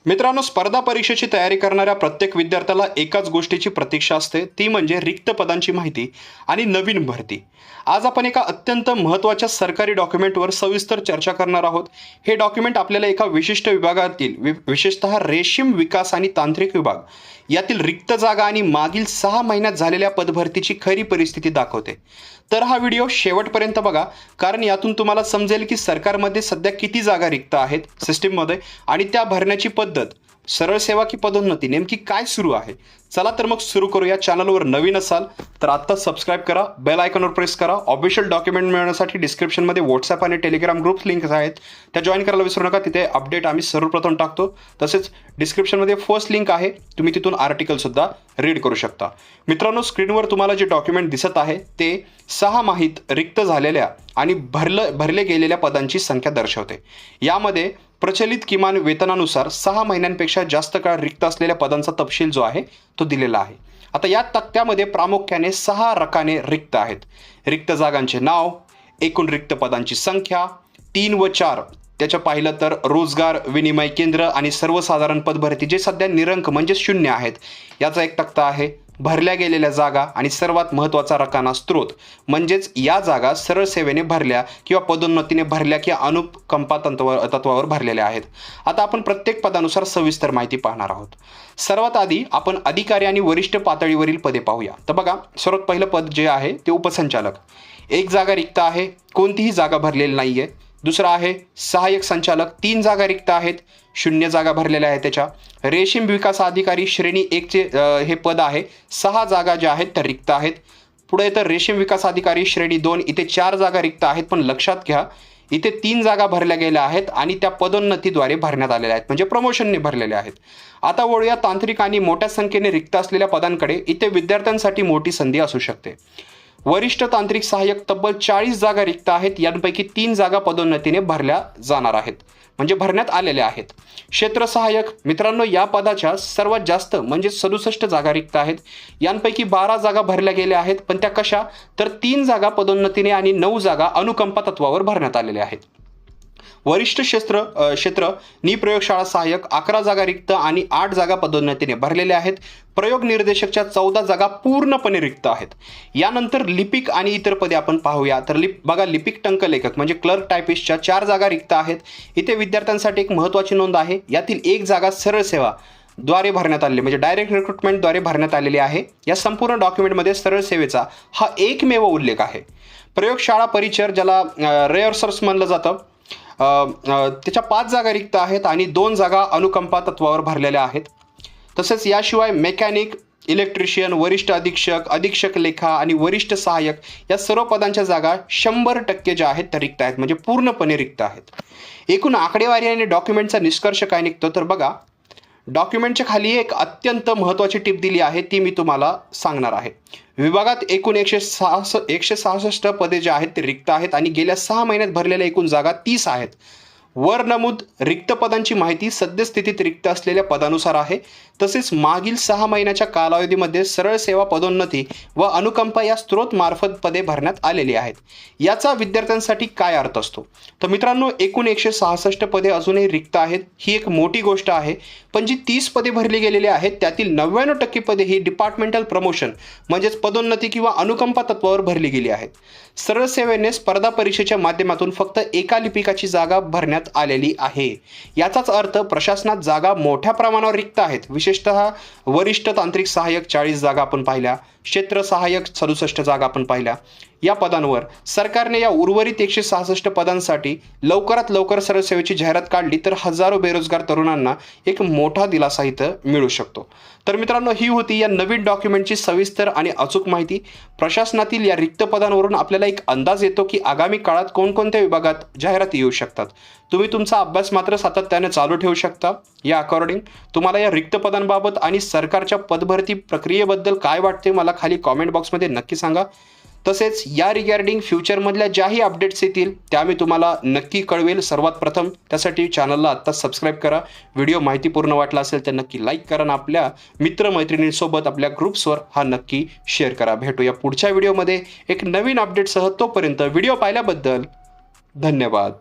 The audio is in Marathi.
मित्रांनो, स्पर्धा परीक्षेची तयारी करणाऱ्या प्रत्येक विद्यार्थ्याला एकाच गोष्टीची प्रतीक्षा असते, ती म्हणजे रिक्त पदांची माहिती आणि नवीन भरती. आज आपण एका अत्यंत महत्त्वाच्या सरकारी डॉक्युमेंटवर सविस्तर चर्चा करणार आहोत. हे डॉक्युमेंट आपल्याला एका विशिष्ट विभागातील विशेषतः रेशीम विकास आणि तांत्रिक विभाग यातील रिक्त जागा आणि मागील 6 महिन्यात झालेल्या पदभरतीची खरी परिस्थिती दाखवते. तर हा व्हिडिओ शेवटपर्यंत बघा, कारण यातून तुम्हाला समजेल की सरकारमध्ये सध्या किती जागा रिक्त आहेत सिस्टीममध्ये आणि त्या भरण्याची पद्धत, सरळ सेवा की पदोन्नती नेमकी काय सुरू आहे. चला तर मग सुरू करूया. चॅनलवर नवीन असाल तर आत्ता सबस्क्राईब करा, बेल आयकॉनवर प्रेस करा. ऑफिशियल डॉक्युमेंट मिळवण्यासाठी डिस्क्रिप्शनमध्ये व्हॉट्सअप आणि टेलिग्राम ग्रुप लिंक्स आहेत, त्या जॉईन करायला विसरू नका. तिथे अपडेट आम्ही सर्वप्रथम टाकतो. तसेच डिस्क्रिप्शनमध्ये फर्स्ट लिंक आहे, तुम्ही तिथून आर्टिकलसुद्धा रीड करू शकता. मित्रांनो, स्क्रीनवर तुम्हाला जे डॉक्युमेंट दिसत आहे ते 6 माहीत रिक्त झालेल्या आणि भरले गेलेल्या पदांची संख्या दर्शवते. यामध्ये प्रचलित किमान वेतनानुसार 6 महिन्यांपेक्षा जास्त काळ रिक्त असलेल्या पदांचा तपशील जो आहे तो दिलेला आहे. आता या तक्त्यामध्ये प्रामुख्याने 6 रकाने रिक्त आहेत. रिक्त जागांचे नाव, एकूण रिक्त पदांची संख्या, 3 व 4 त्याच्या पाहिलं तर रोजगार विनिमय केंद्र आणि सर्वसाधारण पदभरती जे सध्या निरंक म्हणजे शून्य आहेत, याचा एक तक्ता आहे. भरल्या गेलेल्या जागा आणि सर्वात महत्त्वाचा रकाना स्त्रोत, म्हणजेच या जागा सरळ सेवेने भरल्या किंवा पदोन्नतीने भरल्या किंवा अनुकंपा तत्वावर भरलेल्या आहेत. आता आपण प्रत्येक पदानुसार सविस्तर माहिती पाहणार आहोत. सर्वात आधी आपण अधिकारी आणि वरिष्ठ पातळीवरील पदे पाहूया. तर बघा, सर्वात पहिलं पद जे आहे ते उपसंचालक. एक जागा रिक्त आहे, कोणतीही जागा भरलेली नाहीये. दुसरा आहे सहाय्यक संचालक, 3 जागा रिक्त आहेत, 0 जागा भरलेल्या आहेत त्याच्या. रेशीम विकास अधिकारी श्रेणी 1चे हे पद आहे, 6 जागा ज्या आहेत त्या रिक्त आहेत. पुढे तर रेशीम विकास अधिकारी श्रेणी 2, इथे 4 जागा रिक्त आहेत, पण लक्षात घ्या इथे 3 जागा भरल्या गेल्या आहेत आणि त्या पदोन्नतीद्वारे भरण्यात आलेल्या आहेत, म्हणजे प्रमोशनने भरलेल्या आहेत. आता वळूया तांत्रिक आणि मोठ्या संख्येने रिक्त असलेल्या पदांकडे. इथे विद्यार्थ्यांसाठी मोठी संधी असू शकते. वरिष्ठ तांत्रिक सहाय्यक तब्बल 40 जागा रिक्त आहेत, यांपैकी 3 जागा पदोन्नतीने भरल्या जाणार आहेत, म्हणजे भरण्यात आलेल्या आहेत. क्षेत्र सहाय्यक, मित्रांनो, या पदाच्या सर्वात जास्त म्हणजे 67 जागा रिक्त आहेत, यांपैकी 12 जागा भरल्या गेल्या आहेत, पण त्या कशा तर 3 जागा पदोन्नतीने आणि 9 जागा अनुकंपा तत्वावर भरण्यात आलेल्या आहेत. वरिष्ठ क्षेत्र निप्रयोगशाळा सहाय्यक 11 जागा रिक्त आणि 8 जागा पदोन्नतीने भरलेल्या आहेत. प्रयोग निर्देशकच्या 14 जागा पूर्णपणे रिक्त आहेत. यानंतर लिपिक आणि इतर पदे आपण पाहूया. तर बघा, लिपिक टंकलेखक म्हणजे क्लर्क टायपिस्टच्या 4 जागा रिक्त आहेत. इथे विद्यार्थ्यांसाठी एक महत्त्वाची नोंद आहे, यातील 1 जागा सरळ सेवा द्वारे भरण्यात आलेली म्हणजे डायरेक्ट रिक्रुटमेंटद्वारे भरण्यात आलेली आहे. या संपूर्ण डॉक्युमेंटमध्ये सरळ सेवेचा हा एकमेव उल्लेख आहे. प्रयोगशाळा परिचर, ज्याला रेअर्सर्स म्हणलं जातं, त्याच्या 5 जागा रिक्त आहेत आणि 2 जागा अनुकंपा तत्वावर भरलेल्या आहेत. तसेच याशिवाय मेकॅनिक, इलेक्ट्रिशियन, वरिष्ठ अधीक्षक, अधीक्षक लेखा आणि वरिष्ठ सहाय्यक या सर्व पदांच्या जागा 100% ज्या आहेत त्या रिक्त आहेत, म्हणजे पूर्णपणे रिक्त आहेत. एकूण आकडेवारी आणि डॉक्युमेंटचा निष्कर्ष काय निघतो तर बघा, डॉक्युमेंटच्या खाली एक अत्यंत महत्त्वाची टिप दिली आहे, ती मी तुम्हाला सांगणार आहे. विभागात एकूण 166 पदे जे आहेत ते रिक्त आहेत आणि गेल्या 6 महिन्यात भरलेल्या एकूण जागा 30 आहेत. वर नमूद रिक्त पदांची माहिती सद्यस्थितीत रिक्त असलेल्या पदानुसार आहे. तसेच मागील 6 महिन्याच्या कालावधीमध्ये सरळ सेवा पदोन्नती व अनुकंपा या स्त्रोत मार्फत पदे भरण्यात आलेली आहेत. याचा विद्यार्थ्यांसाठी काय अर्थ असतो तर मित्रांनो, एकूण 166 पदे अजूनही रिक्त आहेत, ही एक मोठी गोष्ट आहे. पण जी 30 पदे भरली गेलेली आहेत त्यातील 99% पदे ही डिपार्टमेंटल प्रमोशन म्हणजेच पदोन्नती किंवा अनुकंपा तत्वावर भरली गेली आहेत. सरळ सेवेने स्पर्धा परीक्षेच्या माध्यमातून फक्त एका लिपिकाची जागा भरण्यात आलेली आहे. याचाच अर्थ प्रशासनात जागा मोठ्या प्रमाणावर रिक्त आहेत. विशेषतः वरिष्ठ तांत्रिक सहाय्यक 40 जागा आपण पाहिल्या, क्षेत्र सहाय्यक 67 जागा आपण पाहिल्या. या पदांवर सरकारने या उर्वरित 166 पदांसाठी लवकरात लवकर सरळ सेवेची जाहिरात काढली तर हजारो बेरोजगार तरुणांना एक मोठा दिलासा इथं मिळू शकतो. तर मित्रांनो, ही होती या नवीन डॉक्युमेंटची सविस्तर आणि अचूक माहिती. प्रशासनातील या रिक्त पदांवरून आपल्याला एक अंदाज येतो की आगामी काळात कोणकोणत्या विभागात जाहिराती येऊ शकतात. तुम्ही तुमचा अभ्यास मात्र सातत्याने चालू ठेवू शकता. या अकॉर्डिंग तुम्हाला या रिक्त पदांबाबत आणि सरकारच्या पदभरती प्रक्रियेबद्दल काय वाटते मला खाली कॉमेंट बॉक्समध्ये नक्की सांगा. तसेच या रिगार्डिंग फ्युचरमधल्या ज्याही अपडेट्स येतील त्या मी तुम्हाला नक्की कळवेल सर्वात प्रथम. त्यासाठी चॅनलला आत्ताच सबस्क्राईब करा. व्हिडिओ माहितीपूर्ण वाटला असेल तर नक्की लाईक करा आणि आपल्या मित्रमैत्रिणींसोबत आपल्या ग्रुप्सवर हा नक्की शेअर करा. भेटूया पुढच्या व्हिडिओमध्ये एक नवीन अपडेटसह. तोपर्यंत व्हिडिओ पाहिल्याबद्दल धन्यवाद.